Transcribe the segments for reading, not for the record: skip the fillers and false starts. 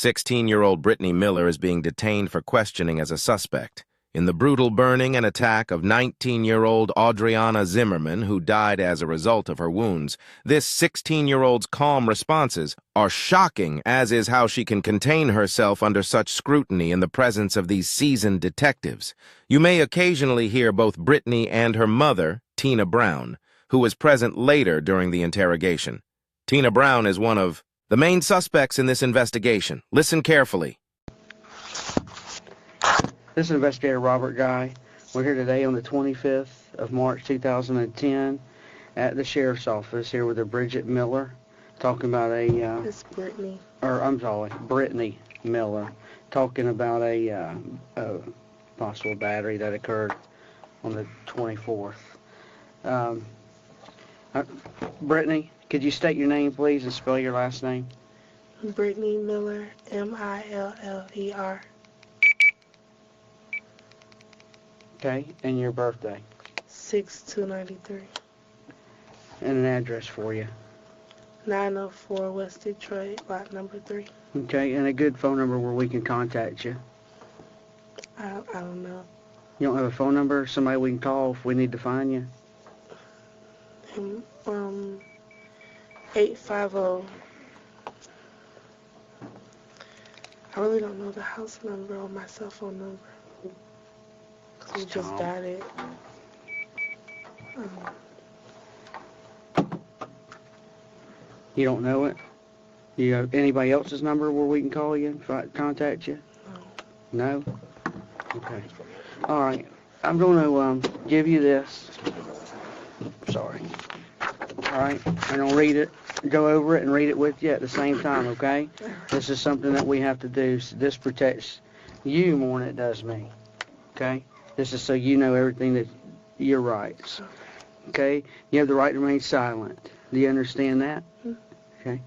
16-year-old Britnee Miller is being detained for questioning as a suspect in the brutal burning and attack of 19-year-old Adriana Zimmerman, who died as a result of her wounds. This 16-year-old's calm responses are shocking, as is how she can contain herself under such scrutiny in the presence of these seasoned detectives. You may occasionally hear both Britnee and her mother, Tina Brown, who was present later during the interrogation. Tina Brown is one of the main suspects in this investigation. Listen carefully. This is Investigator Robert Guy. We're here today on the 25th of March 2010 at the Sheriff's Office here with a Bridget Miller talking about It's Britnee. Britnee Miller, talking about a possible battery that occurred on the 24th. Britnee, could you state your name, please, and spell your last name? Britnee Miller, Miller. Okay, and your birthday. 6/2/93. And an address for you. 904 West Detroit, lot number 3. Okay, and a good phone number where we can contact you. I don't know. You don't have a phone number? Somebody we can call if we need to find you? 850. I really don't know the house number or my cell phone number. We just got it. You don't know it? You have anybody else's number where we can call you and contact you? No. No? Okay. All right. I'm going to give you this. Sorry. All right. I'm going to read it, go over it, and read it with you at the same time, okay? This is something that we have to do. So this protects you more than it does me, okay? This is so you know everything that your rights, okay? You have the right to remain silent. Do you understand that? Okay.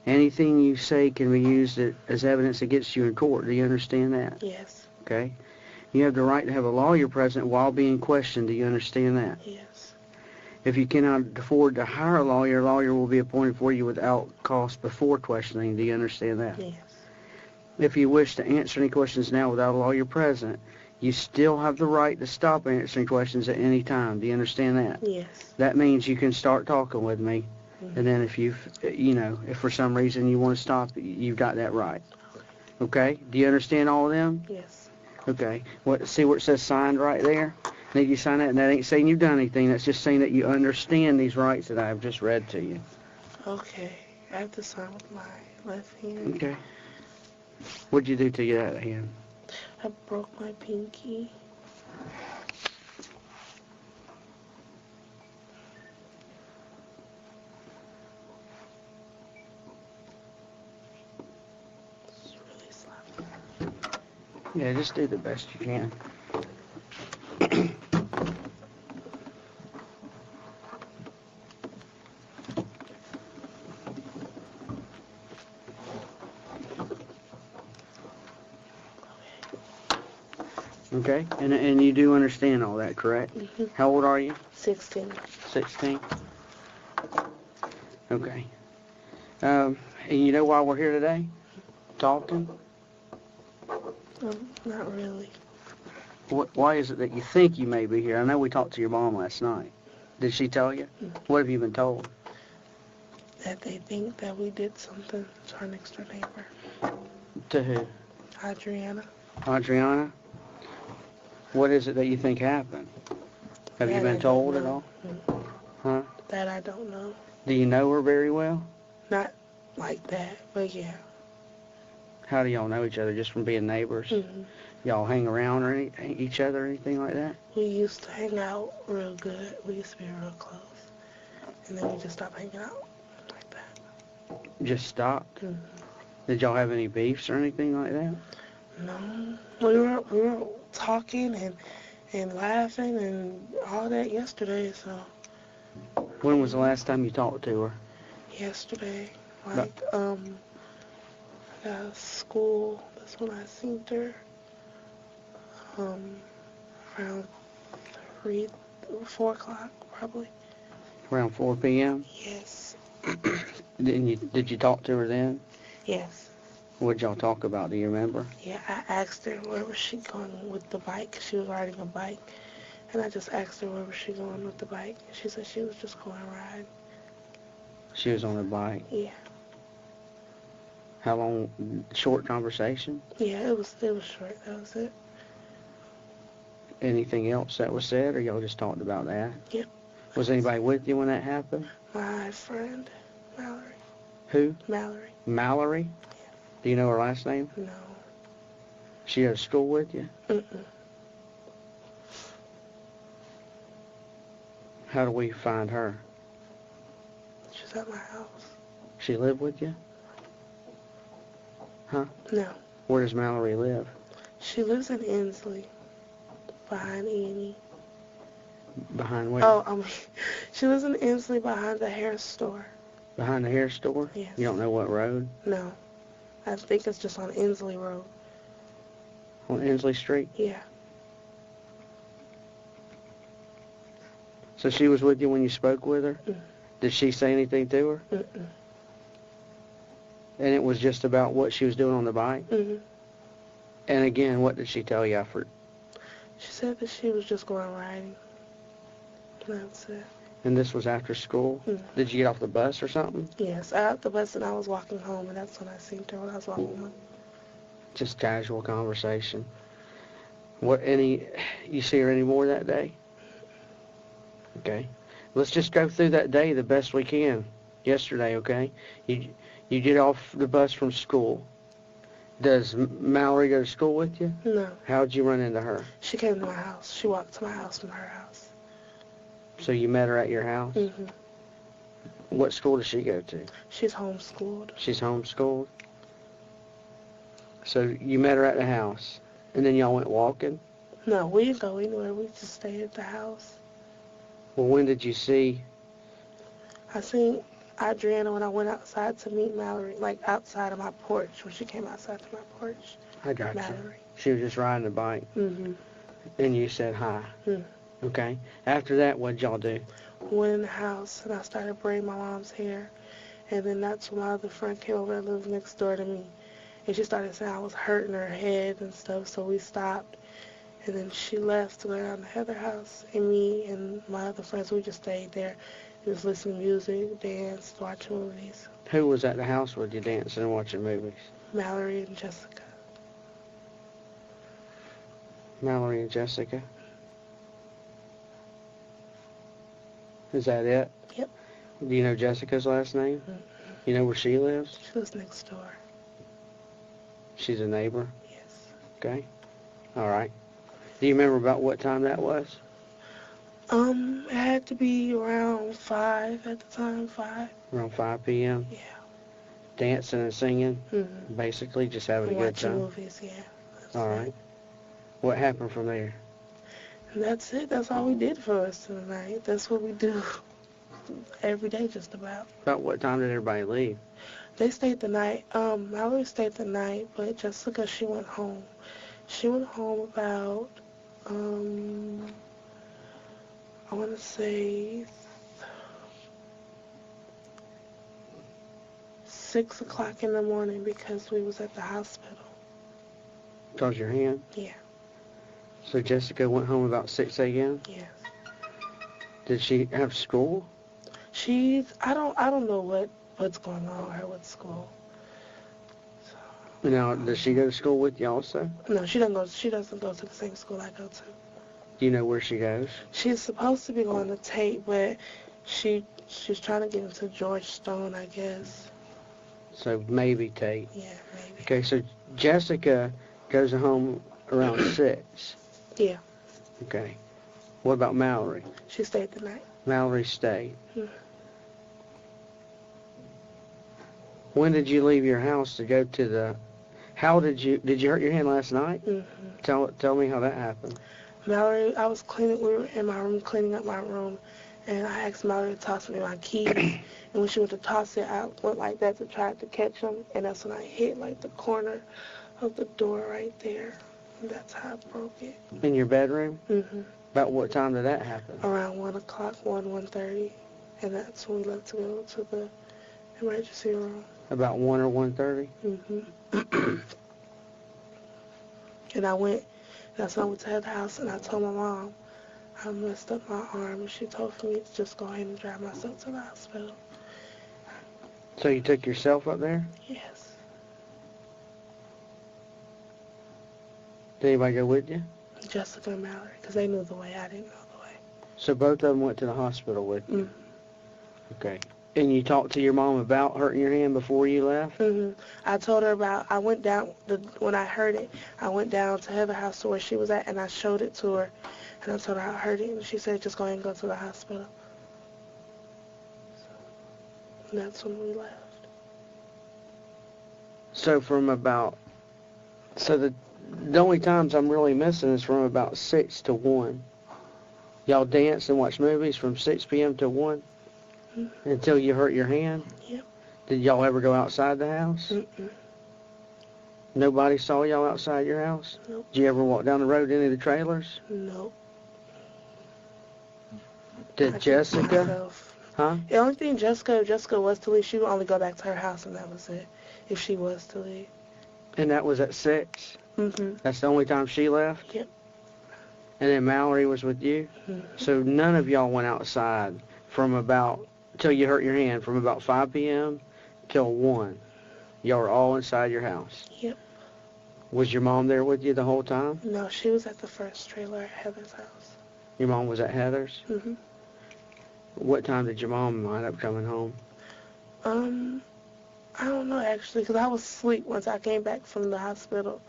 Anything you say can be used as evidence against you in court. Do you understand that? Yes. Okay. You have the right to have a lawyer present while being questioned. Do you understand that? Yes. If you cannot afford to hire a lawyer will be appointed for you without cost before questioning. Do you understand that? Yes. If you wish to answer any questions now without a lawyer present, you still have the right to stop answering questions at any time. Do you understand that? Yes. That means you can start talking with me, and then if if for some reason you want to stop, you've got that right. Okay? Do you understand all of them? Yes. Okay. See where it says signed right there? Need you sign that? And that ain't saying you've done anything. That's just saying that you understand these rights that I have just read to you. Okay. I have to sign with my left hand. Okay. What'd you do to your other hand? I broke my pinky. It's really sloppy. Yeah, just do the best you can. Okay, and you do understand all that, correct? Mm-hmm. How old are you? 16. 16? Okay. And you know why we're here today? Talking? Not really. Why is it that you think you may be here? I know we talked to your mom last night. Did she tell you? Mm-hmm. What have you been told? That they think that we did something to our next door neighbor. To who? Adriana. Adriana? What is it that you think happened? Have you been told at all? Mm-hmm. Huh? That I don't know. Do you know her very well? Not like that, but yeah. How do y'all know each other? Just from being neighbors? Mm-hmm. Y'all hang around or each other or anything like that? We used to hang out real good. We used to be real close. And then we just stopped hanging out like that. Just stopped? Mm-hmm. Did y'all have any beefs or anything like that? No. We were talking and laughing and all that yesterday, so. When was the last time you talked to her? Yesterday. Like, I got school. That's when I seen her. Around 4 o'clock, probably. Around 4 p.m.? Yes. Did you talk to her then? Yes. What'd y'all talk about? Do you remember? Yeah, I asked her where was she going with the bike. She was riding a bike. And I just asked her where was she going with the bike. She said she was just going to ride. She was on a bike. Yeah. How long? Short conversation? Yeah, it was short. That was it. Anything else that was said, or y'all just talked about that? Yep. Was anybody with you when that happened? My friend, Mallory. Who? Mallory. Mallory? Yeah. Do you know her last name? No. She goes to school with you? Mm-mm. How do we find her? She's at my house. She live with you? Huh? No. Where does Mallory live? She lives in Inslee, behind E&E. Behind where? Oh, she lives in Inslee behind the hair store. Behind the hair store? Yes. You don't know what road? No. I think it's just on Inslee Road. On Inslee Street? Yeah. So she was with you when you spoke with her? Mm. Did she say anything to her? Mm-mm. And it was just about what she was doing on the bike? Mm-hmm. And again, what did she tell you? She said that she was just going riding. That's it. And this was after school? Mm. Did you get off the bus or something? Yes, I got the bus and I was walking home, and that's when I seen her when I was walking home. Just casual conversation. You see her anymore that day? Okay. Let's just go through that day the best we can. Yesterday, okay? You get off the bus from school. Does Mallory go to school with you? No. How'd you run into her? She came to my house. She walked to my house from her house. So you met her at your house? Mm-hmm. What school does she go to? She's homeschooled. She's homeschooled? So you met her at the house, and then y'all went walking? No, we didn't go anywhere. We just stayed at the house. Well, when did you see? I seen Adriana when I went outside to meet Mallory, like outside of my porch, when she came outside to my porch. I got you. Mallory. She was just riding a bike, Mm-hmm. and you said hi. Mm. Okay. After that, what'd y'all do? Went in the house, and I started braiding my mom's hair. And then that's when my other friend came over that lived next door to me. And she started saying I was hurting her head and stuff, so we stopped. And then she left to go down to Heather's house, and me and my other friends, we just stayed there. Just listening to music, danced, watch movies. Who was at the house with you dancing and watching movies? Mallory and Jessica. Mallory and Jessica? Is that it? Yep. Do you know Jessica's last name? Mm-hmm. You know where she lives? She lives next door. She's a neighbor? Yes. Okay. All right. Do you remember about what time that was? It had to be around 5 at the time, 5. Around 5 p.m.? Yeah. Dancing and singing? Mm-hmm. Basically, just having a good Watching time? movies, yeah. That's All it. right. What happened from there? And that's it. That's all we did for the rest of the night. That's what we do every day, just about. About what time did everybody leave? They stayed the night. Mallory stayed the night, but Jessica, she went home. She went home about, I want to say 6 o'clock in the morning because we was at the hospital. Because your hand? Yeah. So Jessica went home about 6 a.m.? Yes. Did she have school? I don't know what's going on with her with school. So, Now, does she go to school with you also? no, she doesn't go to the same school I go to. Do you know where she goes? She's supposed to be going to Tate, but she's trying to get into George Stone, I guess. So maybe Tate. Yeah, maybe. Okay, so Jessica goes home around 6. Yeah. Okay. What about Mallory? She stayed the night. Mallory stayed. Hmm. When did you leave your house to go to the... did you hurt your hand last night? Mm-hmm. Tell me how that happened. Mallory, we were in my room cleaning up my room, and I asked Mallory to toss me my keys. And when she went to toss it, I went like that to try to catch them, and that's when I hit like the corner of the door right there. And that's how I broke it. In your bedroom? Mm-hmm. About what time did that happen? Around 1 o'clock, 1:30, and that's when we left to go to the emergency room. About 1 or 1:30? Mm-hmm. And I went, that's when I went to the house, and I told my mom I messed up my arm, and she told me to just go ahead and drive myself to the hospital. So you took yourself up there? Yes. Did anybody go with you? Jessica and Mallory, because they knew the way. I didn't know the way. So both of them went to the hospital with you? Mm-hmm. Okay. And you talked to your mom about hurting your hand before you left? Mm-hmm. I told her about, I went down, when I heard it, I went down to Heather's house to where she was at, and I showed it to her. And I told her I heard it, and she said, just go ahead and go to the hospital. And that's when we left. So the only times I'm really missing is from about 6 to 1. Y'all danced and watched movies from 6 p.m. to 1? Mm-hmm. Until you hurt your hand? Yep. Did y'all ever go outside the house? Mm-mm. Nobody saw y'all outside your house? Nope. Did you ever walk down the road to any of the trailers? Nope. Did Jessica? Myself. Huh? The only thing if Jessica was to leave, she would only go back to her house, and that was it, if she was to leave. And that was at 6? Mm-hmm. That's the only time she left? Yep. And then Mallory was with you? Mm-hmm. So none of y'all went outside till you hurt your hand, from about 5 p.m. till 1. Y'all were all inside your house? Yep. Was your mom there with you the whole time? No, she was at the first trailer at Heather's house. Your mom was at Heather's? Mm-hmm. What time did your mom wind up coming home? I don't know, actually, because I was asleep once I came back from the hospital.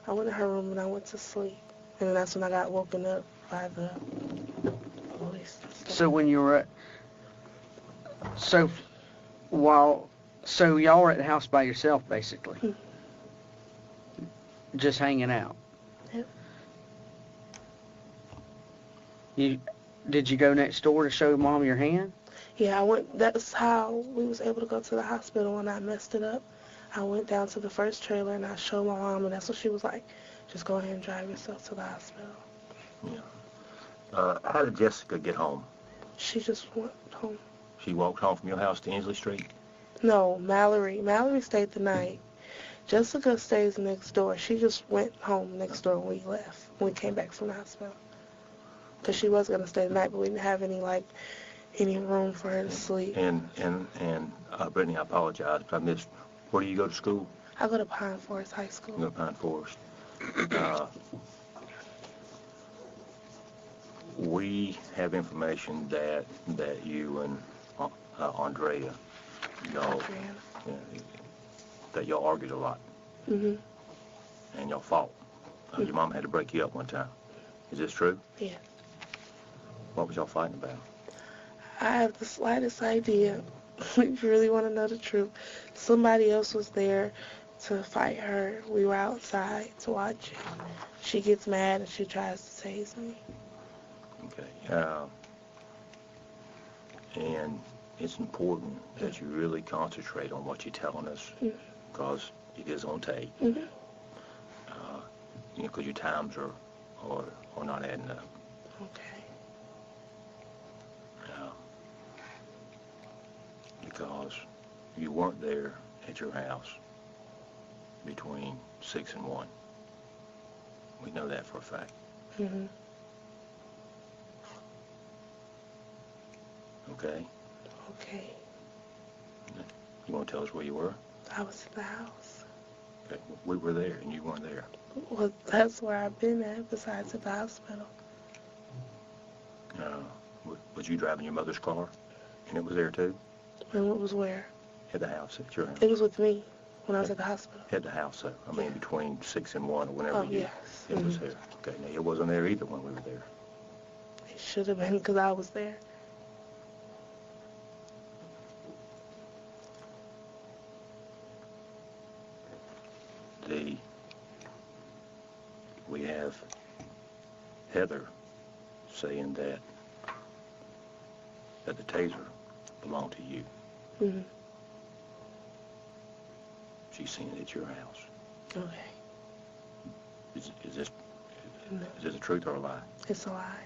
I went in her room and I went to sleep. And then that's when I got woken up by the police and stuff. So when you were at... So y'all were at the house by yourself, basically? Mhm. Just hanging out? Yep. Did you go next door to show Mom your hand? Yeah, I went. That's how we was able to go to the hospital when I messed it up. I went down to the first trailer and I showed my mom, and that's what she was like, just go ahead and drive yourself to the hospital. Yeah. How did Jessica get home? She just went home. She walked home from your house to Inslee Street? No, Mallory. Mallory stayed the night. Jessica stays next door. She just went home next door when we left, when we came back from the hospital. Because she was going to stay the night, but we didn't have any room for her to sleep. And Britnee, I apologize, but I missed, where do you go to school? I go to Pine Forest High School. You go to Pine Forest. We have information that you and Andrea, y'all, Adriana. that y'all argued a lot, Mm-hmm. and y'all fought. Your mom had to break you up one time. Is this true? Yeah. What was y'all fighting about? I have the slightest idea. If you really want to know the truth, somebody else was there to fight her. We were outside to watch it. She gets mad and she tries to tase me. Okay. And it's important that you really concentrate on what you're telling us, because it is on tape. Mm-hmm. Because your times are not adding up. Okay. Because you weren't there at your house between 6 and 1. We know that for a fact. Mm-hmm. Okay? Okay. You want to tell us where you were? I was in the house. Okay. We were there and you weren't there. Well, that's where I've been at, besides at the hospital. Was you driving your mother's car? And it was there too? And it was where? At the house, at your house? It was with me when I was at the hospital. At the house, though. I mean, between 6 and 1 or whenever Yes. it was there. Okay, now it wasn't there either when we were there. It should have been because I was there. We have Heather saying that the taser belonged to you. Mm-hmm. She's seen it at your house. Okay. Is this No, is this a truth or a lie? it's a lie.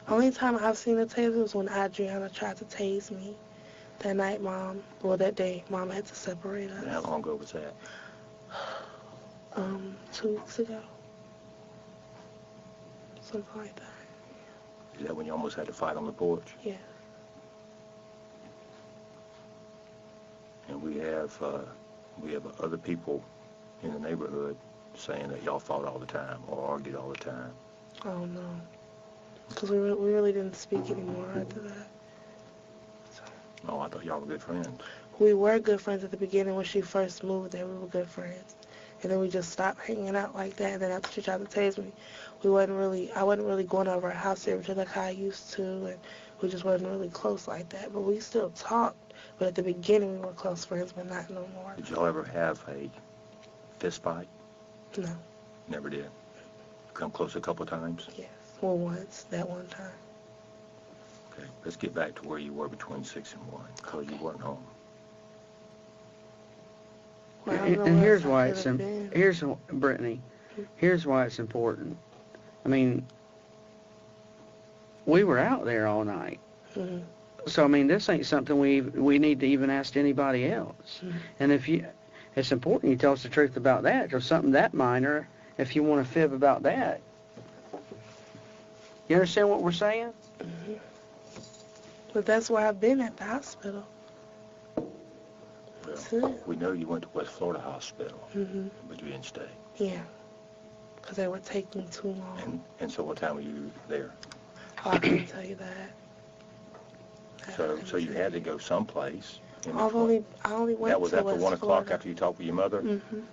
Only time I've seen a taser was when Adriana tried to tase me. That night, that day, Mom had to separate us. And how long ago was that? 2 weeks ago. Something like that. Is that when you almost had to fight on the porch? Yeah. And we have other people in the neighborhood saying that y'all fought all the time or argued all the time. Oh, no. Because we really didn't speak anymore after that. So. Oh, I thought y'all were good friends. We were good friends at the beginning when she first moved there. We were good friends. And then we just stopped hanging out like that. And then after she tried to tase me, I wasn't really going over her house every day like how I used to. And we just wasn't really close like that. But we still talked. But at the beginning, we were close friends, but not no more. Did y'all ever have a fist fight? No. Never did. Come close a couple of times? Yes. Well, once, that one time. Okay, let's get back to where you were between 6 and 1, because you weren't home. Well, I don't know And where here's else I why could it's have been. Brittany. Here's why it's important. I mean, we were out there all night. Mhm. So I mean, this ain't something we need to even ask anybody else. Mhm. And it's important you tell us the truth about that. Or something that minor, if you want to fib about that. You understand what we're saying? Mhm. But that's why I've been at the hospital. That's Well, it. we know you went to West Florida Hospital, Mhm. but you didn't stay. Yeah. Because they were taking too long. And so what time were you there? Oh, I can't tell you that. So you had to go someplace. I only went That was to after West 1 o'clock Florida. after you talked with your mother? Mhm.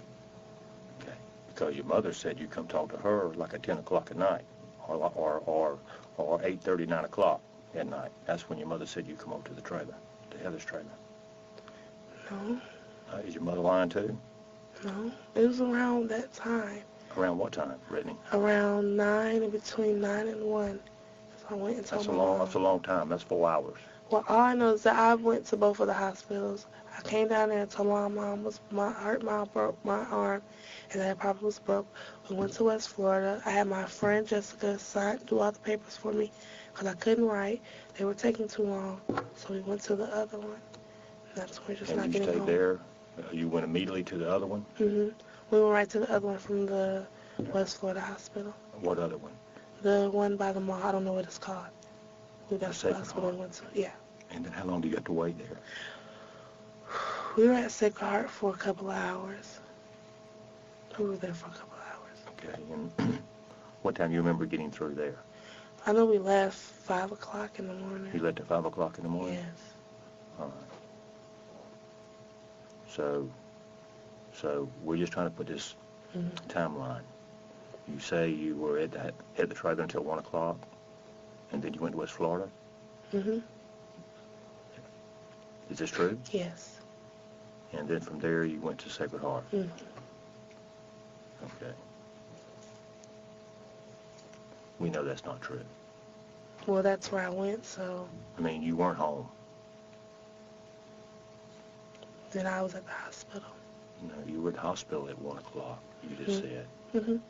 Okay. Because your mother said you come talk to her like at 10 o'clock at night or 8:30, 9 o'clock at night. That's when your mother said you come over to the trailer, to Heather's trailer. No. Is your mother lying too? No. It was around that time. Around what time, Britney? Around 9, between 9 and 1. So I went and told That's a my long. mom. That's a long time. That's 4 hours. Well, all I know is that I went to both of the hospitals. I came down there and told my mom broke my arm, and that it probably was broke. We went to West Florida. I had my friend Jessica do all the papers for me because I couldn't write. They were taking too long, so we went to the other one. And that's when we're just not And you getting stayed home. there. You went immediately to the other one. Mhm. We went right to the other one from the West Florida hospital. What other one? The one by the mall. I don't know what it's called. That's the Sacred hospital we Heart. went to. Yeah. And then how long do you have to wait there? We were at Sacred Heart for a couple of hours. We were there for a couple of hours. Okay. And what time you remember getting through there? I know we left 5 o'clock in the morning. You left at 5 o'clock in the morning? Yes. All right. So we're just trying to put this timeline. You say you were at the trailer until 1 o'clock, and then you went to West Florida? Mhm. Is this true? Yes. And then from there you went to Sacred Heart? Mhm. Okay. We know that's not true. Well, that's where I went, so I mean, you weren't home. then I was at the hospital. No, you were at the hospital at 1 o'clock, you just said. Mhm.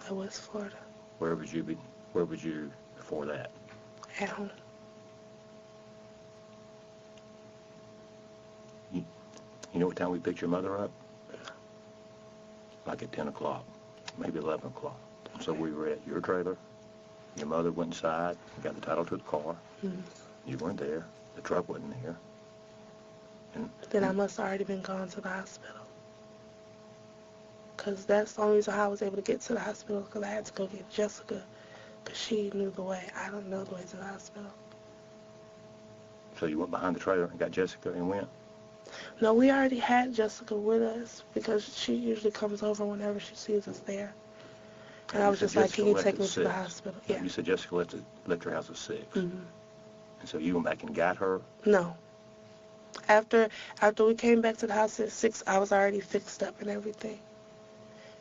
At West Florida. Where would you before that? At home. You know what time we picked your mother up? Like at 10 o'clock, maybe 11 o'clock. So we were at your trailer. Your mother went inside, got the title to the car. Mhm. You weren't there. The truck wasn't there. Then I must have already been gone to the hospital. Because that's the only reason how I was able to get to the hospital, because I had to go get Jessica, because she knew the way. I don't know the way to the hospital. So you went behind the trailer and got Jessica and went? No, we already had Jessica with us, because she usually comes over whenever she sees us there. And I was just like, can you take me to the hospital? Yeah. You said Jessica left your house at 6. Mhm. And so you went back and got her? No. After we came back to the house at 6, I was already fixed up and everything.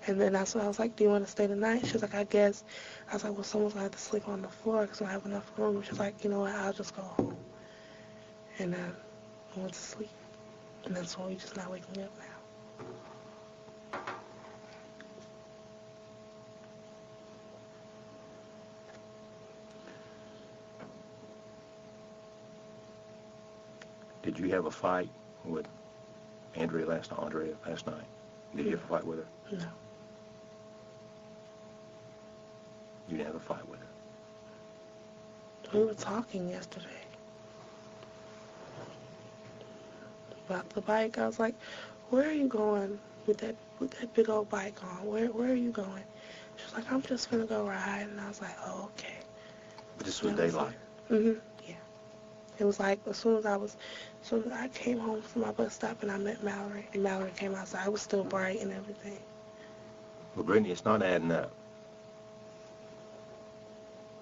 And then that's when I was like, do you want to stay the night? She was like, I guess. I was like, well, someone's going to have to sleep on the floor because I don't have enough room. She was like, you know what, I'll just go home. And then I went to sleep. And that's when we just not waking up now. Did you have a fight with Andrea last night? Did you have a fight with her? No. You didn't have a fight with her. We were talking yesterday about the bike. I was like, where are you going with that big old bike on? Where are you going? She was like, I'm just gonna go ride. And I was like, oh, okay. But this was daylight. Yeah. It was like as soon as I came home from my bus stop and I met Mallory, and Mallory came outside. It was still bright and everything. Well, Britnee, it's not adding up.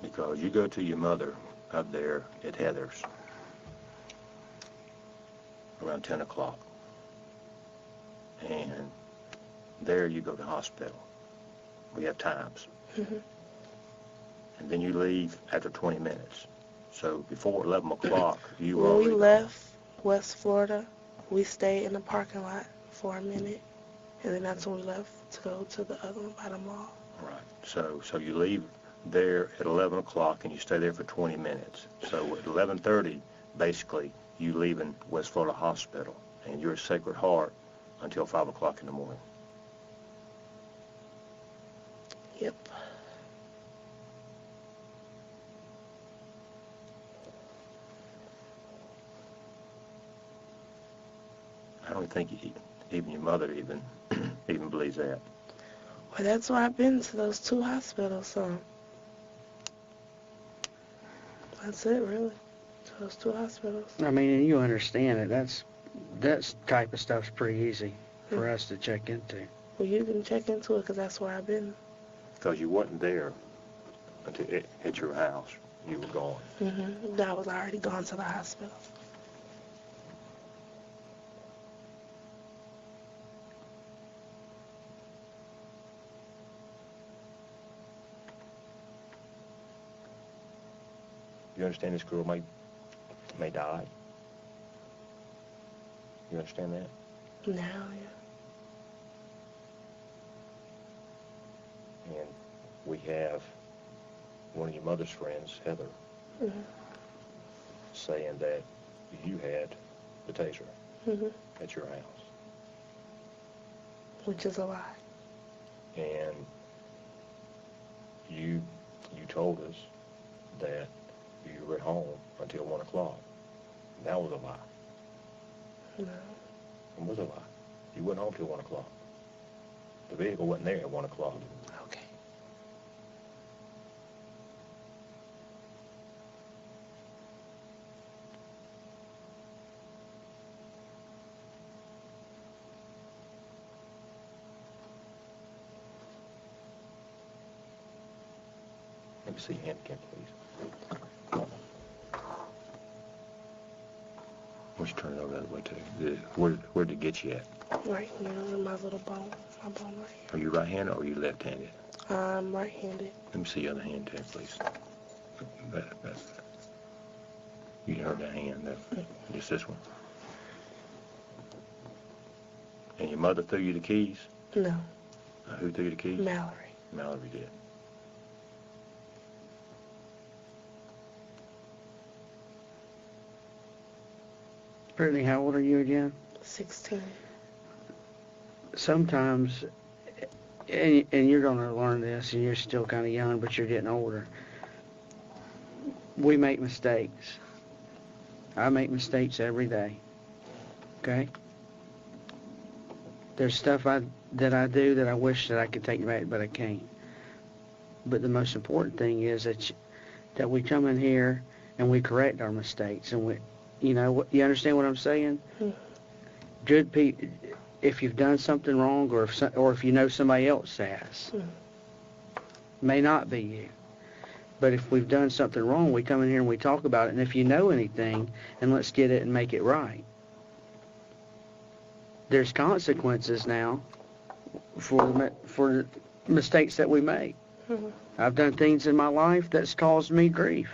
Because you go to your mother up there at Heather's around 10 o'clock. And there you go to hospital. We have times. Mm-hmm. And then you leave after 20 minutes. So before 11 o'clock, you were When already we left West Florida, we stayed in the parking lot for a minute. And then that's when we left to go to the other one by the mall. Right. So you leave there at 11 o'clock and you stay there for 20 minutes. So at 11:30, basically, you leave in West Florida Hospital and you're at Sacred Heart until 5 o'clock in the morning. Yep. I don't think even your mother even believes that. Well, that's why I've been to those 2 hospitals, so that's it, really. To those 2 hospitals. I mean, and you understand it. That type of stuff's pretty easy for us to check into. Well, you can check into it because that's where I've been. Because you wasn't there until at your house. You were gone. Mm-hmm. I was already gone to the hospital. You understand this girl may die? You understand that? Now, yeah. And we have one of your mother's friends, Heather, Mm-hmm. saying that you had the taser Mm-hmm. at your house. Which is a lie. And you told us that you were at home until 1 o'clock. That was a lie. No. It was a lie. You went home till 1 o'clock. The vehicle wasn't there at 1 o'clock. Okay. Let me see your hand again, please. Why don't you turn it over that way, too? Where'd it get you at? Right here in my little bone. My bone right here. Are you right-handed or are you left-handed? I'm right-handed. Let me see your other hand, too, please. That. You can hold that hand, just this one. And your mother threw you the keys? No. Who threw you the keys? Mallory. Mallory did. Brittany, how old are you again? 16. Sometimes, and you're going to learn this, and you're still kind of young, but you're getting older. We make mistakes. I make mistakes every day. Okay? There's stuff that I do that I wish that I could take back, but I can't. But the most important thing is that we come in here and we correct our mistakes, and you understand what I'm saying? Mm-hmm. Good people, if you've done something wrong, or if you know somebody else has, may not be you. But if we've done something wrong, we come in here and we talk about it. And if you know anything, and let's get it and make it right. There's consequences now for mistakes that we make. Mm-hmm. I've done things in my life that's caused me grief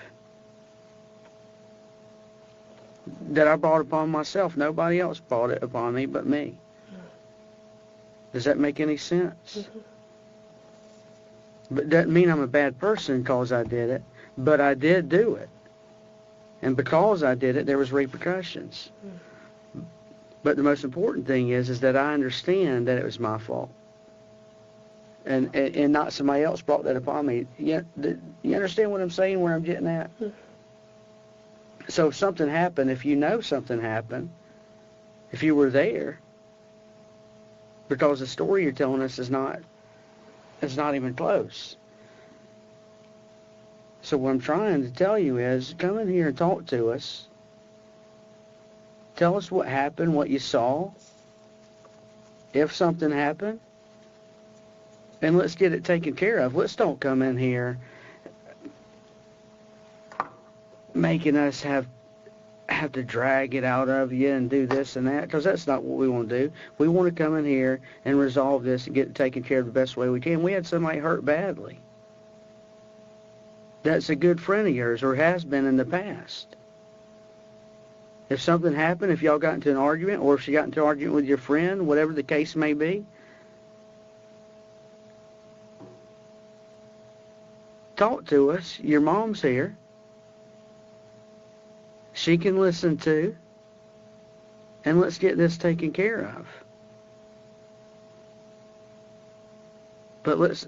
that I brought upon myself. Nobody else brought it upon me but me. Does that make any sense? Mm-hmm. But doesn't mean I'm a bad person because I did it, but I did do it. And because I did it, there was repercussions. But the most important thing is that I understand that it was my fault. And not somebody else brought that upon me. You understand what I'm saying, where I'm getting at? So if something happened, if you know something happened, if you were there, because the story you're telling us is not even close. So what I'm trying to tell you is, come in here and talk to us. Tell us what happened, what you saw, if something happened, and let's get it taken care of. Let's don't come in here making us have to drag it out of you and do this and that, because that's not what we want to do. We want to come in here and resolve this and get it taken care of the best way we can. We had somebody hurt badly. That's a good friend of yours, or has been in the past. If something happened, if y'all got into an argument, or if she got into an argument with your friend, whatever the case may be, talk to us. Your mom's here. She can listen too. And let's get this taken care of. But let's,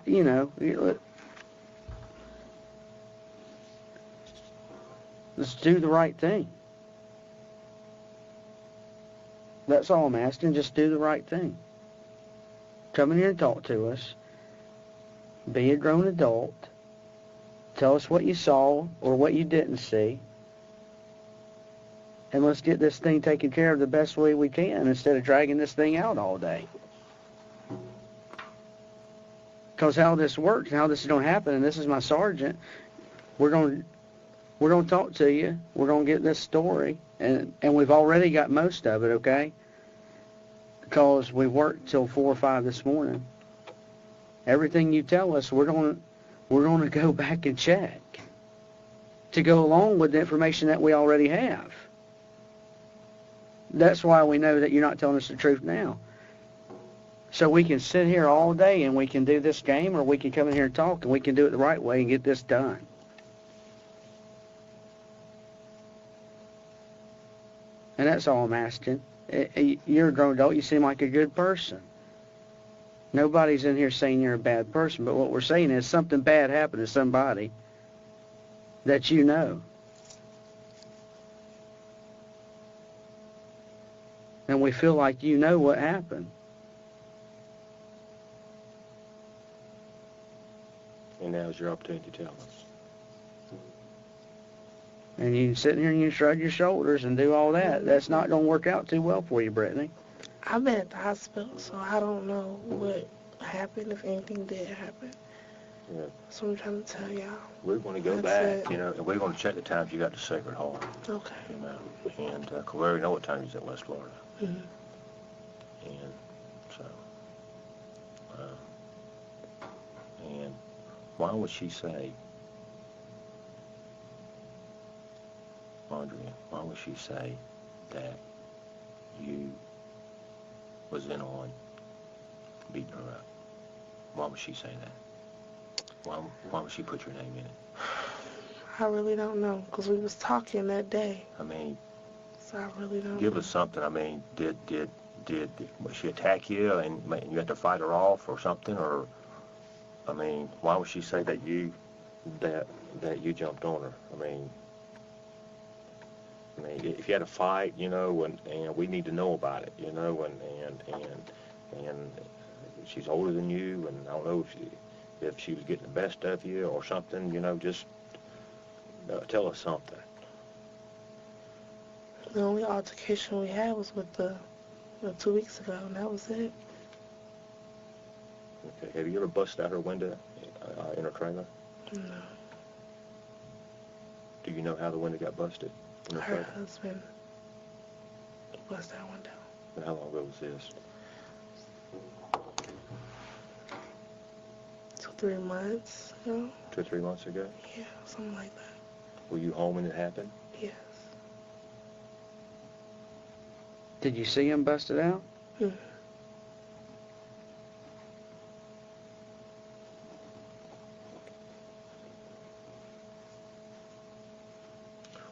let's do the right thing. That's all I'm asking. Just do the right thing. Come in here and talk to us. Be a grown adult. Tell us what you saw or what you didn't see. And let's get this thing taken care of the best way we can instead of dragging this thing out all day. Because how this works and how this is going to happen, and this is my sergeant, we're going to talk to you. We're going to get this story. And we've already got most of it, okay? Because we worked till 4 or 5 this morning. Everything you tell us, we're going to go back and check to go along with the information that we already have. That's why we know that you're not telling us the truth now. So we can sit here all day and we can do this game, or we can come in here and talk, and we can do it the right way and get this done. And that's all I'm asking. You're a grown adult. You seem like a good person. Nobody's in here saying you're a bad person, but what we're saying is something bad happened to somebody that you know. And we feel like you know what happened. And now's your opportunity to tell us. And you sit here and you shrug your shoulders and do all that. That's not going to work out too well for you, Britnee. I've been at the hospital, so I don't know what happened, if anything did happen. Yeah. So I'm trying to tell y'all. We're going to go That's back, it. and we're going to check the times you got to Sacred Heart. Okay. And cause we already know what time you was at West Florida. Mm-hmm. And so, and why would she say, Andrea, why would she say that you was in on beating her up? Why would she say that? Why would she put your name in it? I really don't know, because we was talking that day. I mean, So I really don't give know. us something. I mean, did she attack you and you had to fight her off or something? Or, I mean, why would she say that you jumped on her? I mean, if you had a fight, and we need to know about it, and she's older than you, and I don't know if she was getting the best of you or something, just tell us something. The only altercation we had was with the 2 weeks ago, and that was it. Okay. Have you ever busted out her window in her trailer? No. Do you know how the window got busted in her Her trailer? husband busted that window. And how long ago was this? 2-3 months ago. 2 or 3 months ago? Yeah, something like that. Were you home when it happened? Yes. Did you see him busted out? Mm.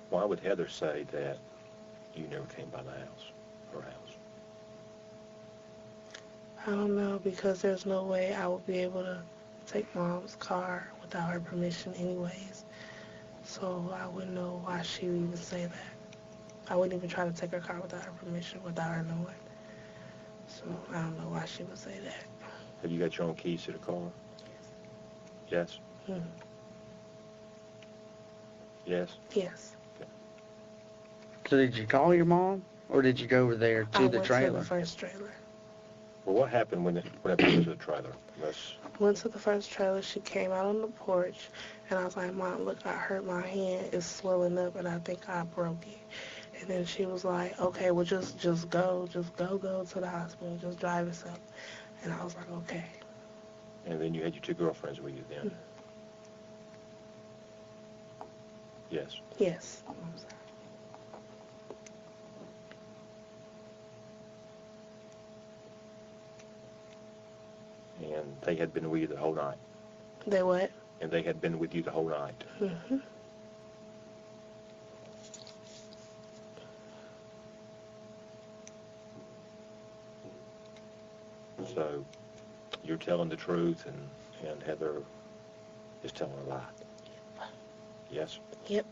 Why would Heather say that you never came by the house, her house? I don't know, because there's no way I would be able to take Mom's car without her permission anyways. So I wouldn't know why she would even say that. I wouldn't even try to take her car without her permission, without her knowing. So I don't know why she would say that. Have you got your own keys to the car? Yes? Mm. Yes? Yes. So did you call your mom, or did you go over there to I the went trailer? to the first trailer. Well, what happened when it went to the trailer? Went to the first trailer. She came out on the porch, and I was like, Mom, look, I hurt my hand. It's swelling up, and I think I broke it. And then she was like, okay, well, just go to the hospital. Just drive yourself. And I was like, okay. And then you had your two girlfriends with you then? Mm. Yes. Yes. I'm sorry. And they had been with you the whole night? They what? And they had been with you the whole night? Mm-hmm. So you're telling the truth, and Heather is telling a lie? Yes? Yep.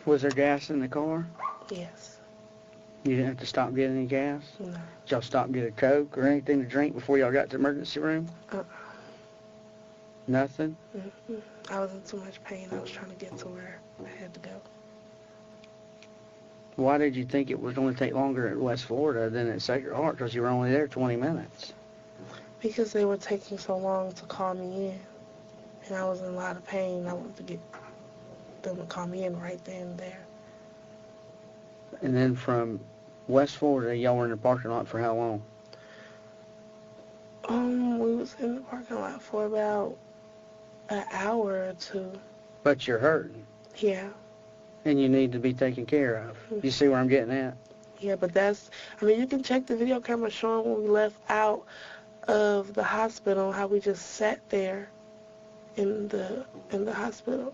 Was there gas in the car? Yes. You didn't have to stop getting any gas? No. Did y'all stop and get a Coke or anything to drink before y'all got to the emergency room? Nothing? Mm-hmm. I was in too much pain. I was trying to get to where I had to go. Why did you think it was going to take longer at West Florida than at Sacred Heart? Because you were only there 20 minutes. Because they were taking so long to call me in, and I was in a lot of pain. I wanted to get them to call me in right then and there. And then from West Florida, y'all were in the parking lot for how long? We was in the parking lot for about an hour or two. But you're hurting, Yeah. and you need to be taken care of. You see where I'm getting at? Yeah, but you can check the video camera showing when we left out of the hospital, how we just sat there in the hospital.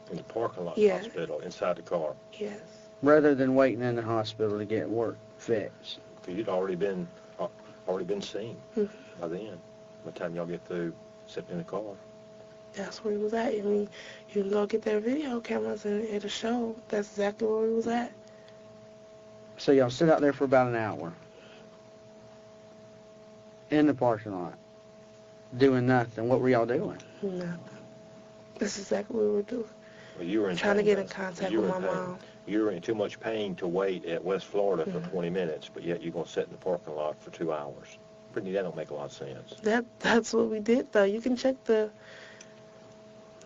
In the parking lot of Yeah. the hospital, inside the car? Yes. Rather than waiting in the hospital to get work fixed. Because you'd already been seen Mhm. by then, by the time y'all get through sitting in the car. That's where we was at. I mean, you can go get their video cameras and it'll show that's exactly where we was at. So y'all sit out there for about an hour in the parking lot doing nothing. What were y'all doing? Nothing. That's exactly what we were doing. Well, you were in Trying to pain, get in though. contact You with were my in pain. mom. You were in too much pain to wait at West Florida for Mhm. 20 minutes, but yet you're going to sit in the parking lot for 2 hours. Britnee, that don't make a lot of sense. That's what we did, though. You can check the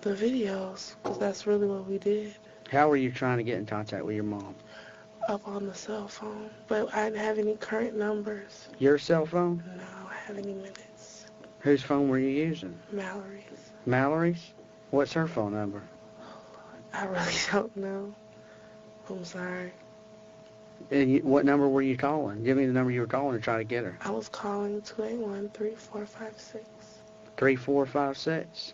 videos, because that's really what we did. How were you trying to get in contact with your mom? Up on the cell phone. But I didn't have any current numbers. Your cell phone? No, I have any minutes. Whose phone were you using? Mallory's. Mallory's? What's her phone number? I really don't know. I'm sorry. And what number were you calling? Give me the number you were calling to try to get her. I was calling 281-3456. 3456?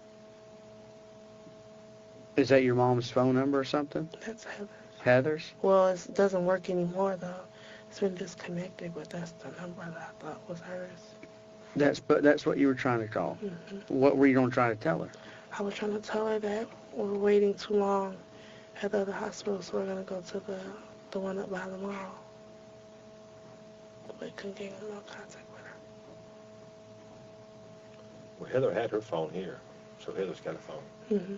Is that your mom's phone number or something? That's Heather's. Heather's? Well, it doesn't work anymore, though. It's been disconnected, but that's the number that I thought was hers. That's what you were trying to call. Mm-hmm. What were you going to try to tell her? I was trying to tell her that we're waiting too long at the other hospital, so we're going to go to the one up by the mall. We couldn't get no contact with her. Well, Heather had her phone here, so Heather's got a phone. Mm-hmm.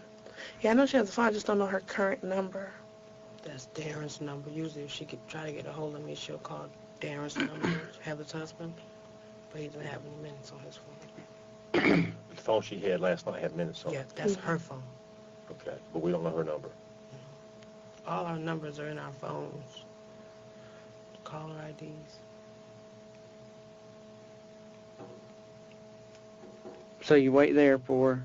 Yeah, I know she has a phone. I just don't know her current number. That's Darren's number. Usually if she could try to get a hold of me, she'll call Darren's number, Heather's husband. But he doesn't have any minutes on his phone. The phone she had last night had minutes on Yeah, it. that's her phone. Okay, but we don't know her number. All our numbers are in our phones. Caller IDs. So you wait there for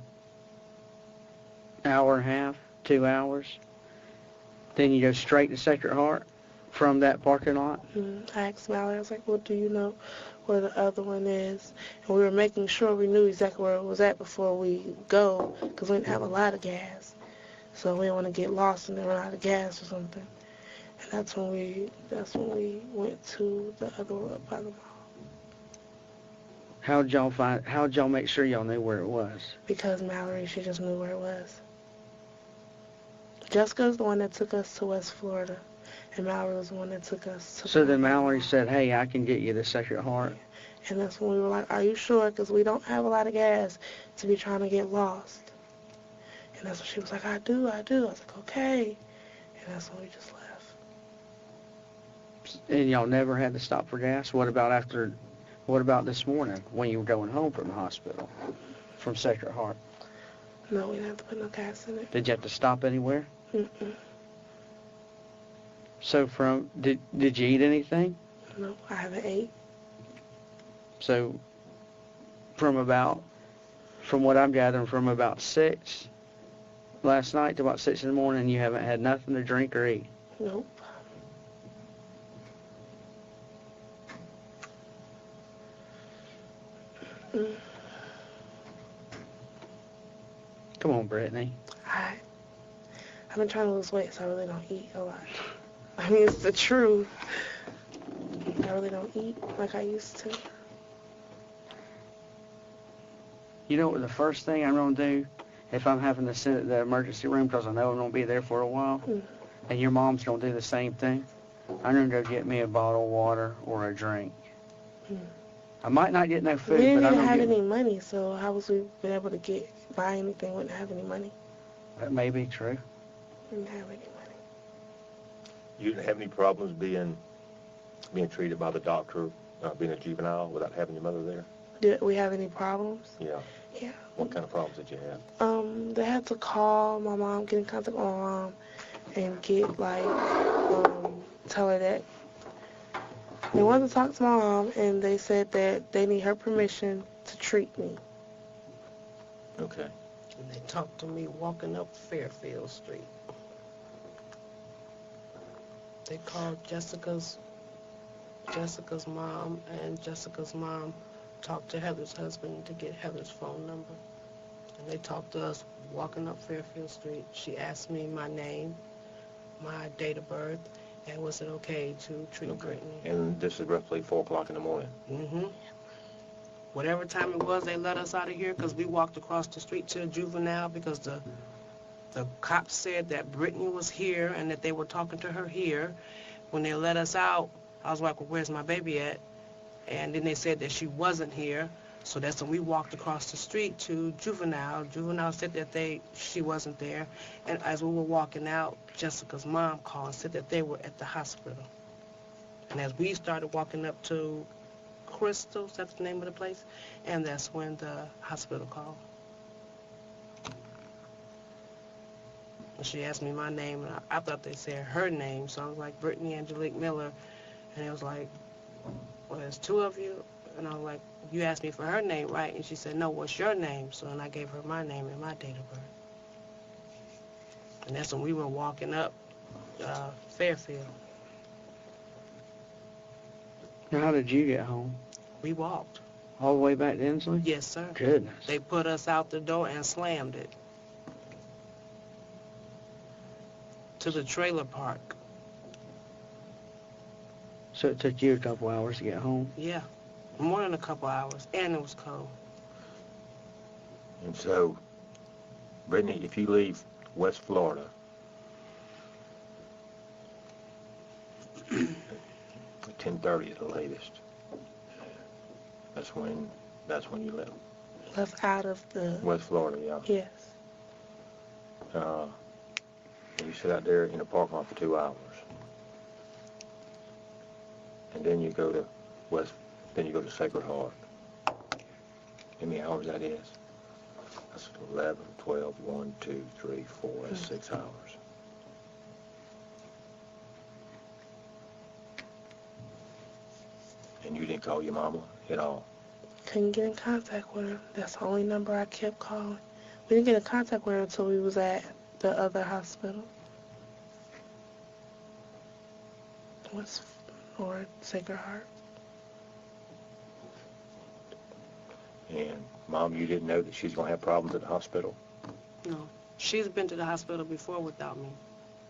an hour and a half, 2 hours. Then you go straight to Sacred Heart. from that parking lot? I asked Mallory, I was like, well, do you know where the other one is? And we were making sure we knew exactly where it was at before we go, because we didn't have a lot of gas. So we didn't want to get lost and then run out of gas or something. And that's when we went to the other one up by the mall. How'd y'all make sure y'all knew where it was? Because Mallory, she just knew where it was. Jessica's the one that took us to West Florida, and Mallory was the one that took us to... So then Mallory said, hey, I can get you to Sacred Heart. And that's when we were like, are you sure? Because we don't have a lot of gas to be trying to get lost. And that's when she was like, I do. I was like, okay. And that's when we just left. And y'all never had to stop for gas? What about this morning when you were going home from the hospital, from Sacred Heart? No, we didn't have to put no gas in it. Did you have to stop anywhere? Mm-mm. So did you eat anything? No, I haven't ate. So from what I'm gathering, from about 6 last night to about 6 in the morning, you haven't had nothing to drink or eat? Nope. Come on, Britnee. I've been trying to lose weight, so I really don't eat a lot. I mean, it's the truth. I really don't eat like I used to. You know what the first thing I'm going to do if I'm having to sit at the emergency room, because I know I'm going to be there for a while, and your mom's going to do the same thing? I'm going to go get me a bottle of water or a drink. I might not get no food, We didn't but I'm even going have to get... any money, so how was we been able to buy anything? We didn't have any money. That may be true. We didn't have any money. You didn't have any problems being treated by the doctor, being a juvenile, without having your mother there? Did we have any problems? Yeah. Yeah. What kind of problems did you have? They had to call my mom, get in contact with my mom, and tell her that they wanted to talk to my mom, and they said that they need her permission to treat me. Okay. And they talked to me walking up Fairfield Street. They called Jessica's mom, and Jessica's mom talked to Heather's husband to get Heather's phone number. And they talked to us walking up Fairfield Street. She asked me my name, my date of birth, and was it okay to treat Britnee. And this is roughly 4 o'clock in the morning? Mm-hmm. Whatever time it was, they let us out of here because we walked across the street to Juvenile because the cops said that Britnee was here and that they were talking to her here. When they let us out, I was like, well, where's my baby at? And then they said that she wasn't here. So that's when we walked across the street to Juvenile. Juvenile said that she wasn't there. And as we were walking out, Jessica's mom called and said that they were at the hospital. And as we started walking up to Crystal's, that's the name of the place, and that's when the hospital called. And she asked me my name, and I thought they said her name, so I was like, Britnee Angelique Miller. And it was like, well, there's 2 of you. And I was like, you asked me for her name, right? And she said, no, what's your name? So then I gave her my name and my date of birth. And that's when we were walking up Fairfield. Now, how did you get home? We walked. All the way back to Inslee? Yes, sir. Goodness. They put us out the door and slammed it to the trailer park. So it took you a couple hours to get home? Yeah, more than a couple hours, and it was cold. And so, Britnee, if you leave West Florida, at 10:30 at the latest, that's when you left. Left out of the... West Florida, yeah. Yes. You sit out there in the parking lot for 2 hours. And then you go to Sacred Heart. How many hours that is? That's 11, 12, 1, 2, 3, 4, that's 6 hours. And you didn't call your mama at all? Couldn't get in contact with her. That's the only number I kept calling. We didn't get in contact with her until we was at the other hospital. or Sacred Heart. And, Mom, you didn't know that she's going to have problems at the hospital? No. She's been to the hospital before without me.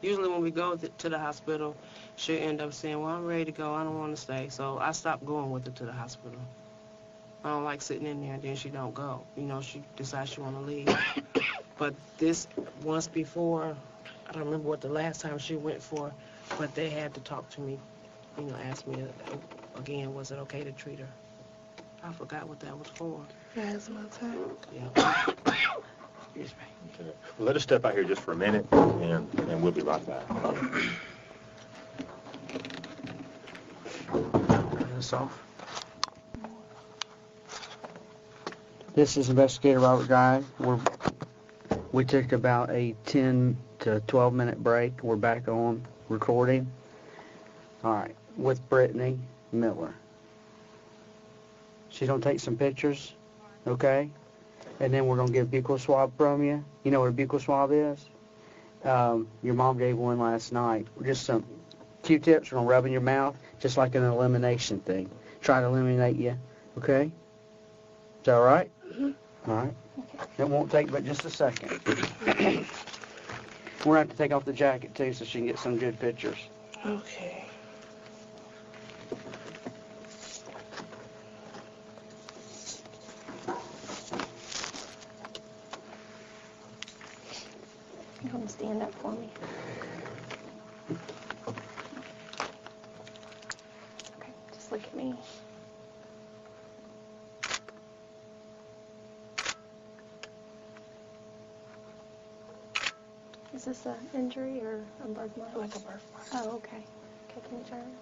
Usually when we go to the hospital, she'll end up saying, well, I'm ready to go. I don't want to stay. So I stopped going with her to the hospital. I don't like sitting in there and then she don't go. You know, she decides she want to leave. But this, once before, I don't remember what the last time she went for, but they had to talk to me, you know, ask me again, was it okay to treat her? I forgot what that was for. Asthma attack. Yeah. Excuse me. Okay. Well, let us step out here just for a minute, and we'll be right back. Turn this off. This is Investigator Robert Guy. We took about a 10 to 12 minute break. We're back on recording. All right, with Britnee Miller. She's gonna take some pictures, okay? And then we're gonna get a buccal swab from you. You know what a buccal swab is? Your mom gave one last night. Just some Q-tips. We're gonna rub in your mouth, just like an elimination thing. Try to eliminate you, okay? Is that all right? Mm-hmm. All right. It won't take but just a second. We're gonna have to take off the jacket too, so she can get some good pictures. Okay. You want to stand up for me? Okay, just look at me. Is this an injury or a birthmark? Like a birthmark. Oh, okay. Okay, can you turn?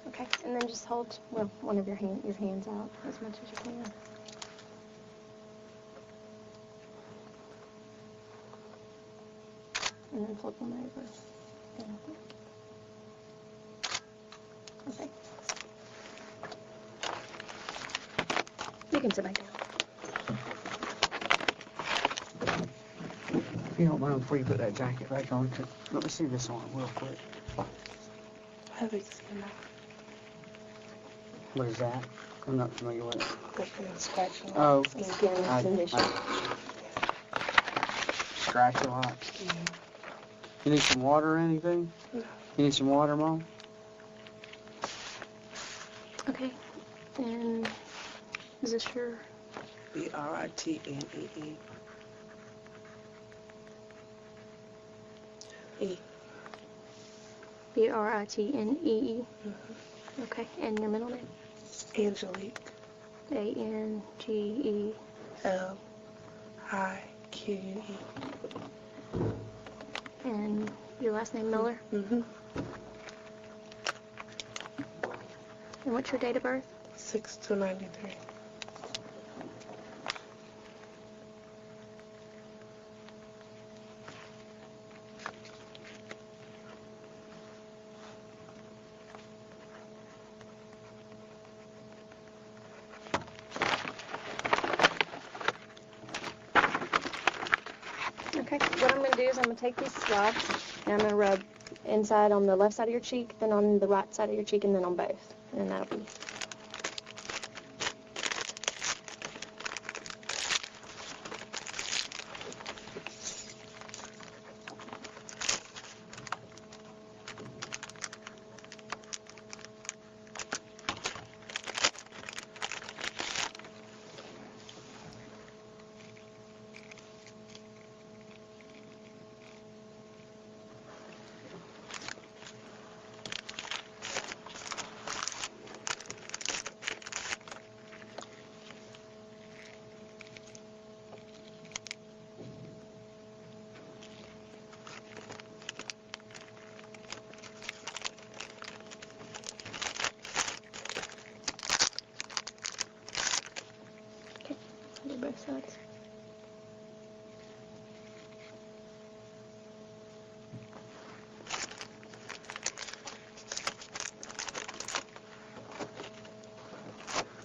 Okay, and then just hold one of your hands out as much as you can. And then flip them over. Okay. You can sit back down. If you don't mind, before you put that jacket back on, let me see this on real quick. I have eczema. What is that? I'm not familiar with it. That's been scratching. Oh, Skin I condition. scratch a lot. You need some water or anything? No. You need some water, Mom? Okay, and is this your... Britnee. E. Britnee? Okay, and your middle name? Angelique. Angelique. Lique. And your last name, Miller? Mm-hmm. And what's your date of birth? 6/2/93. Okay, what I'm going to do is I'm going to take these swabs and I'm going to rub inside on the left side of your cheek, then on the right side of your cheek, and then on both. And that'll be... do both sides.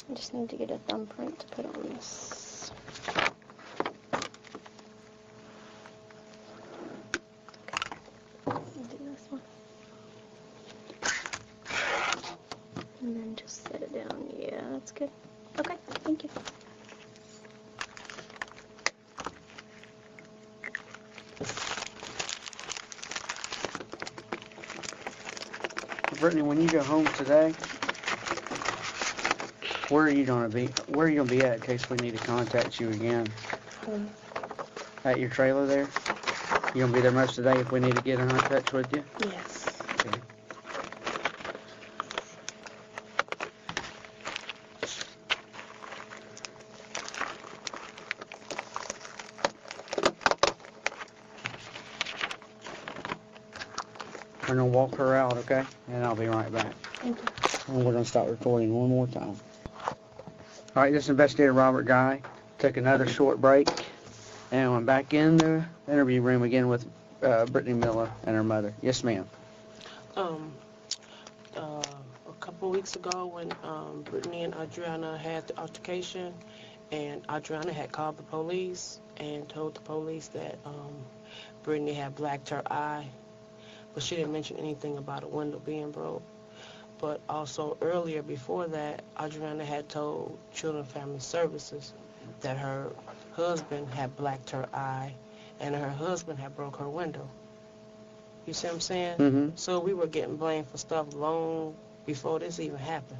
I just need to get a thumbprint to put on this. And then just set it down. Yeah, that's good. Okay, thank you. Brittany, when you go home today, where are you gonna be? Where are you gonna be at in case we need to contact you again? Home. At your trailer there? You gonna be there most of the day if we need to get in touch with you? Yes. Okay. We're gonna walk her out, okay? And I'll be right back. Thank you. And we're gonna start recording one more time. All right, this is Investigator Robert Guy. Took another short break, and I'm back in the interview room again with Britnee Miller and her mother. Yes, ma'am. A couple of weeks ago when Britney and Adriana had the altercation, and Adriana had called the police and told the police that Britney had blacked her eye, but she didn't mention anything about a window being broke. But also earlier before that, Adriana had told Children and Family Services that her husband had blacked her eye and her husband had broke her window. You see what I'm saying? Mm-hmm. So we were getting blamed for stuff long before this even happened.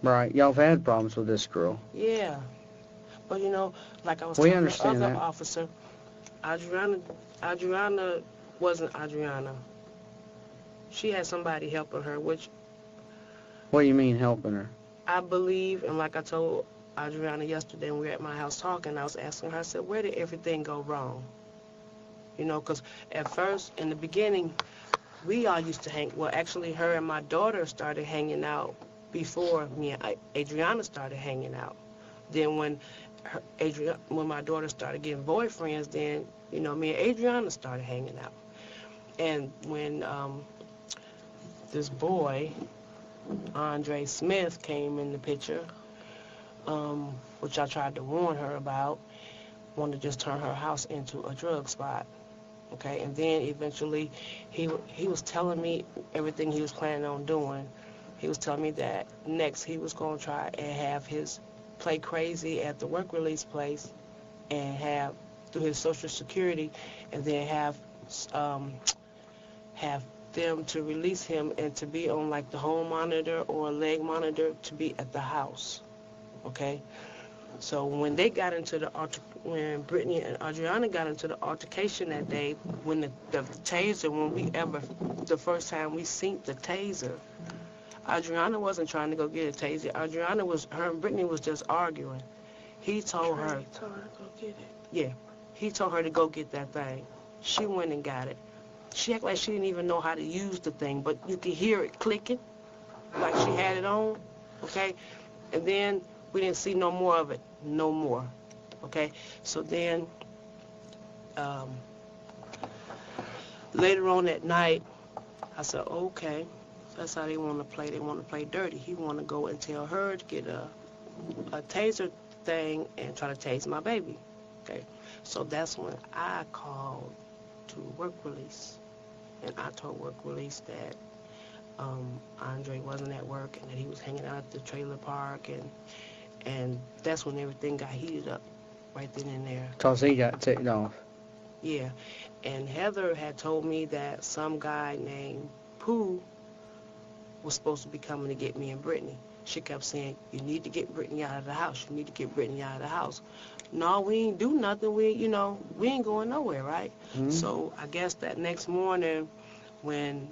Right. Y'all have had problems with this girl. Yeah. But you know, like I was We telling the understand other that. officer, Adriana wasn't Adriana. She had somebody helping her, which What do you mean helping her? I believe, and like I told Adriana yesterday when we were at my house talking, I was asking her, I said, where did everything go wrong? You know, because at first, in the beginning, we all used to hang, well, actually, her and my daughter started hanging out before me and Adriana started hanging out. Then when when my daughter started getting boyfriends, then, you know, me and Adriana started hanging out. And when this boy, Andre Smith, came in the picture, which I tried to warn her about, wanted to just turn her house into a drug spot. Okay, and then eventually he was telling me everything he was planning on doing. He was telling me that next he was going to try and have his play crazy at the work release place and have through his Social Security, and then have them to release him and to be on like the home monitor or a leg monitor to be at the house. Okay, so when they got into when Britney and Adriana got into the altercation that day, when the taser, the first time we seen the taser, Adriana wasn't trying to go get a taser. Her and Britney was just arguing. He told her He told her to go get it. Yeah, he told her to go get that thing. She went and got it. She acted like she didn't even know how to use the thing, but you could hear it clicking, like she had it on, okay? And then we didn't see no more of it, no more, okay? So then, later on that night, I said, okay, that's how they want to play. They want to play dirty. He want to go and tell her to get a taser thing and try to tase my baby, okay? So that's when I called to work release, and I told work release that Andre wasn't at work and that he was hanging out at the trailer park, and that's when everything got heated up right then and there. 'Cause he got ticked off. Yeah, and Heather had told me that some guy named Pooh was supposed to be coming to get me and Britney. She kept saying, you need to get Britney out of the house. You need to get Britney out of the house. No, we ain't do nothing. We ain't going nowhere, right? Mm-hmm. So I guess that next morning when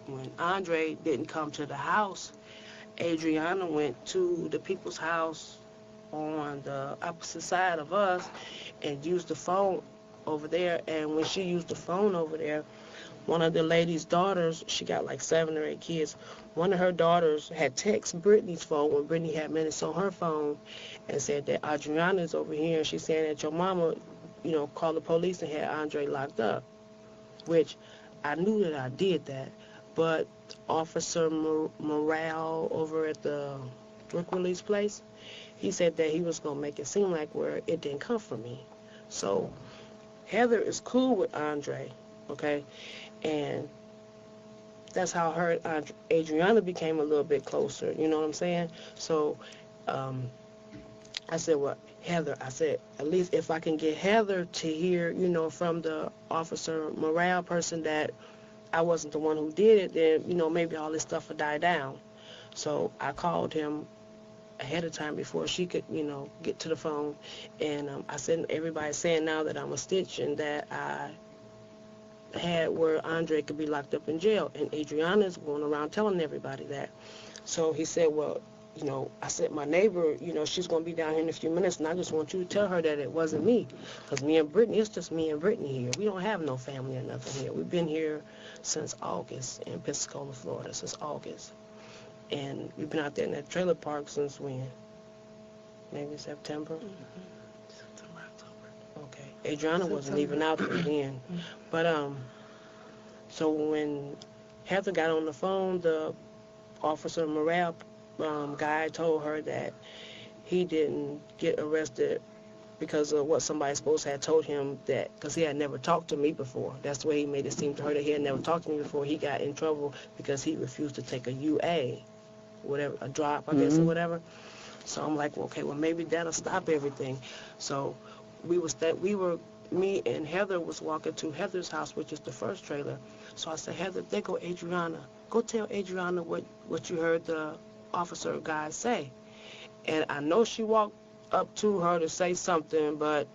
when Andre didn't come to the house, Adriana went to the people's house on the opposite side of us and used the phone over there. And when she used the phone over there, one of the lady's daughters, she got like 7 or 8 kids, one of her daughters had texted Britney's phone when Britney had minutes on her phone and said that Adriana's over here, and she's saying that your mama, called the police and had Andre locked up, which I knew that I did that, but Officer Morale over at the work release place, he said that he was going to make it seem like where it didn't come from me. So Heather is cool with Andre, okay? And that's how her and Adriana became a little bit closer, you know what I'm saying? So I said, well, Heather, I said, at least if I can get Heather to hear, you know, from the officer morale person that I wasn't the one who did it, then, you know, maybe all this stuff would die down. So I called him ahead of time before she could, you know, get to the phone. And I said, everybody's saying now that I'm a stitch and that I had where Andre could be locked up in jail. And Adriana's going around telling everybody that. So he said, well, you know, I said, my neighbor, you know, she's going to be down here in a few minutes, and I just want you to tell her that it wasn't me. Because me and Britnee, it's just me and Britnee here. We don't have no family or nothing here. We've been here since August in Pensacola, Florida, since August. And we've been out there in that trailer park since when? Maybe September? September, October. Okay. Adriana wasn't even out there then. But, so when Heather got on the phone, the officer morale guy told her that he didn't get arrested because of what somebody supposed to have told him, that because he had never talked to me before. That's the way he made it seem to her, that he had never talked to me before. He got in trouble because he refused to take a UA, whatever, a drop, I guess, or whatever. So I'm like, well, okay, well, maybe that'll stop everything. So me and Heather was walking to Heather's house, which is the first trailer. So I said, Heather, there go Adriana. Go tell Adriana what you heard the officer guy say. And I know she walked up to her to say something, but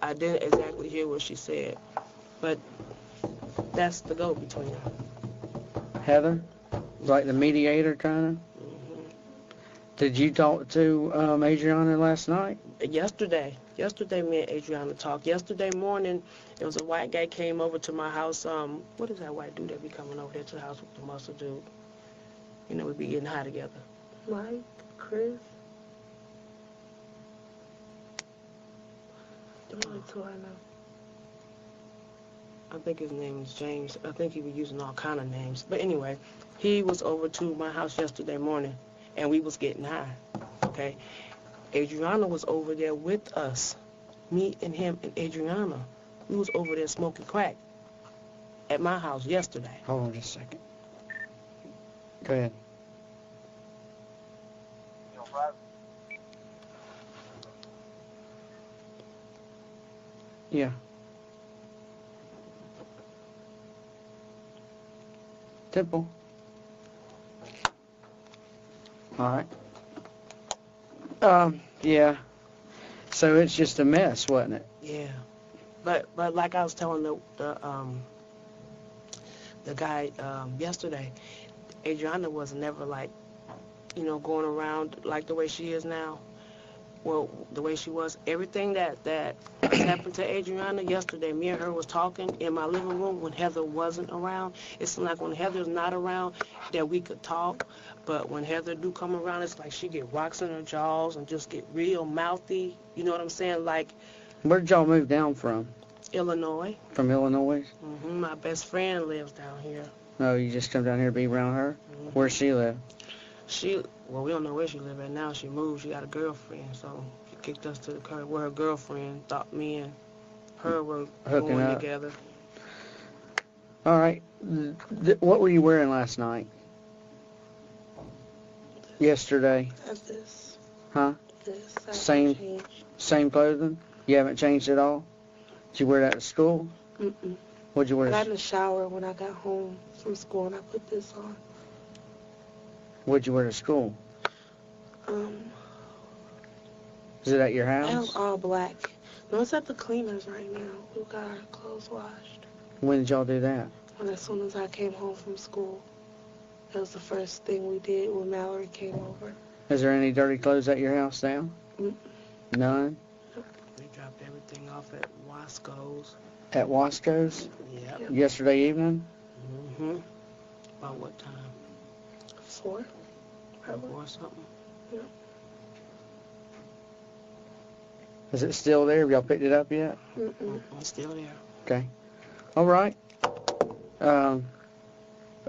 I didn't exactly hear what she said. But that's the go between them. Heather? Like the mediator, kind of? Did you talk to Adriana last night? Yesterday, me and Adriana talked. Yesterday morning, there was a white guy came over to my house. What is that white dude that be coming over there to the house with the muscle dude? You know, we be getting high together. Mike, Chris. The only two I know. I think his name is James. I think he was using all kind of names. But anyway, he was over to my house yesterday morning, and we was getting high, okay? Adriana was over there with us, me and him and Adriana. We was over there smoking crack at my house yesterday. Hold on just a second. Go ahead. Yeah. Temple. All right. Yeah. So it's just a mess, wasn't it? Yeah. But like I was telling the guy yesterday, Adriana was never like, you know, going around like the way she is now. Well, the way she was, everything that happened to Adriana yesterday, me and her was talking in my living room when Heather wasn't around. It's like when Heather's not around that we could talk, but when Heather do come around, it's like she get rocks in her jaws and just get real mouthy. You know what I'm saying? Like, Where did y'all move down from? Illinois. From Illinois? My best friend lives down here. Oh, you just come down here to be around her? Where she live? Well, we don't know where she live at now. She moved. She got a girlfriend, so she kicked us to the curb where her girlfriend thought me and her were Hooking going up. together. All right. What were you wearing last night? Yesterday? That's this. Huh? This. I haven't Same. changed. Same clothing? You haven't changed at all? Did you wear that to school? Mm-mm. What'd you I wear? got in the shower when I got home from school and I put this on. What'd you wear to school? Is it at your I house? have all black. No, it's at the cleaners right now. We got our clothes washed. When did y'all do that? And as soon as I came home from school, that was the first thing we did when Mallory came over. Is there any dirty clothes at your house now? Mm. None? We dropped everything off at Wasco's. At Wasco's? Yep. Yesterday evening? About what time? 4? Probably. Or something. Is it still there? Have y'all picked it up yet? Mm-mm. It's still there. Okay. All right.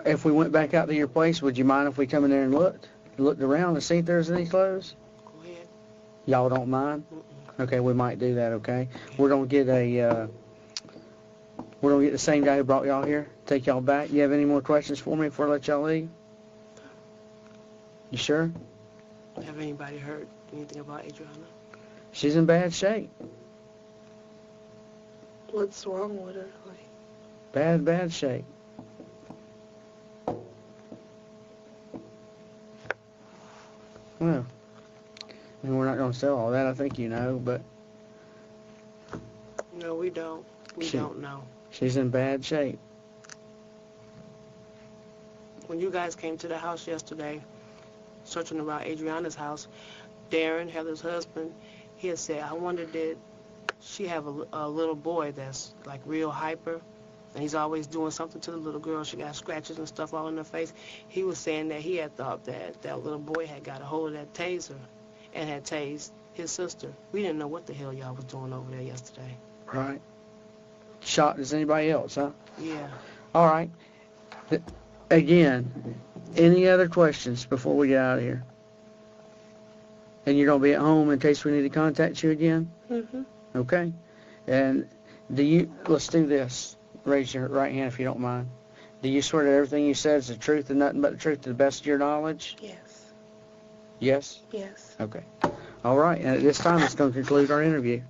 If we went back out to your place, would you mind if we come in there and looked around and see if there's any clothes? Go ahead. Y'all don't mind? Okay, we might do that, okay? We're gonna get the same guy who brought y'all here take y'all back. You have any more questions for me before I let y'all leave? You sure? Have anybody heard anything about Adriana? She's in bad shape. What's wrong with her? Like, Bad shape. Well, and we're not going to sell all that, I think you know, but No, we don't. We don't know. she's in bad shape. When you guys came to the house yesterday, searching around Adriana's house, Darren, Heather's husband, he had said, I wonder did she have a little boy that's like real hyper, and he's always doing something to the little girl. She got scratches and stuff all in her face. He was saying that he had thought that that little boy had got a hold of that taser and had tased his sister. We didn't know what the hell y'all was doing over there yesterday. Right. Shot as anybody else, huh? Yeah. All right. Again, any other questions before we get out of here? And you're going to be at home in case we need to contact you again? mm-hmm. Okay. And let's do this. Raise your right hand if you don't mind. Do you swear that everything you said is the truth and nothing but the truth to the best of your knowledge? Yes. Yes? Yes. Okay. All right. And at this time, it's going to conclude our interview.